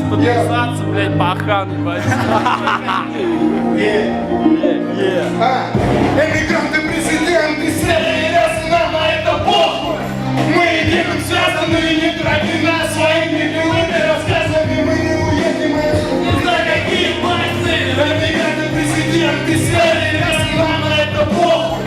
Подписаться, блядь, по охране, блядь. Эмигранты, президенты, серые лясы, нам на это похуй. Мы едем связанные не травина своими милыми рассказами. Мы не уедем, не знаю какие пальцы. Эмигранты, президенты, серые лясы, нам на это похуй.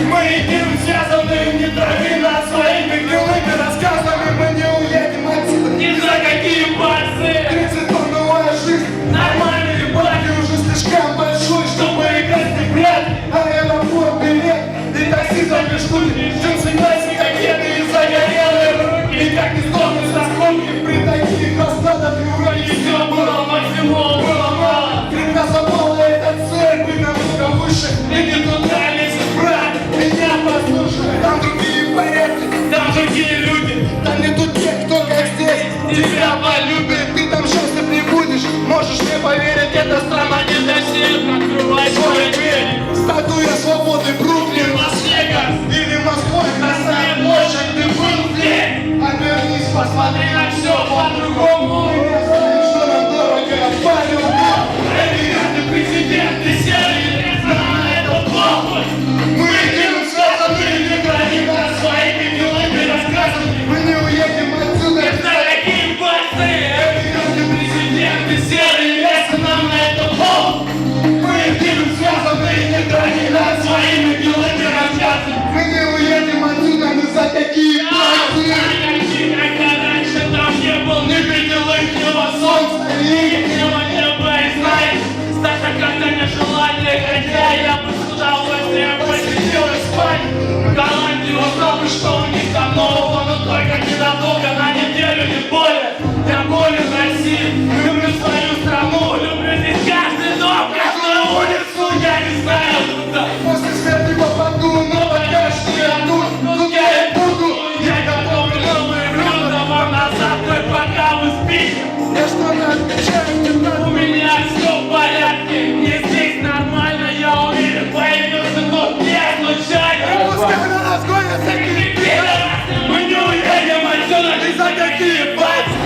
Мы едем связанные не травина своими милыми рассказами. Мы не уедем отсюда, не знаю какие пальцы. 30-тонновая жизнь, нормальные баки уже слишком большой, чтобы играть не брать. Аэропорт, билет и такси за 2 штуки. Джинсы, носки, кокеты и загорелые руки. И как не сдохнуть со скобки при таких раскладах и уроки. Все было максимум, было мало. Когда забыла этот цель, быть намного выше. Иди туда, лезь, брат, меня послушай. Там другие порядки, там другие люди. Там не тут те, кто как здесь тебя полюбит. Ты там счастлив не будешь, можешь мне поверить. Эта страна не для всех. Открывай свою дверь. Статуя свободы, Бруклин, Лас-Вегас или Москва, Красная площадь, ты был здесь. Обернись, посмотри на все по-другому. Я знаю, что нам дорого, Павел Бог. Эмигранты, президенты, серые, нам на это похуй. Мы идем связанные не границы своими милыми рассказами. Мы не уедем отсюда. Это какие пальцы? Эмигранты, президенты, серые леса, нам на это похуй. Мы идем связанные не границы своими милыми рассказами. Мы не уедем отсюда ни за какие пальцы. Когда раньше там не был, не видел ихнего солнца и ихнего неба. И знаешь, стать как-то нежелательно, хотя я бы с удовольствием посидел и спать. В Голландии узнал бы, что у них там нового, но только ненадолго, на неделю, не более. Я болен в России, люблю свою страну, люблю здесь каждый дом, каждую улицу, я не знаю куда. После смерти попаду, но пока что я тут я и буду. Я готовлю новые блюда вам на завтрак, пока вы спите. Я что отвечаю, у меня все в порядке, мне здесь нормально, я уверен, появился, но не случайно. Пускай на нас гонят всякие пидорасы, мы не уедем отсюда ни за какие пальцы.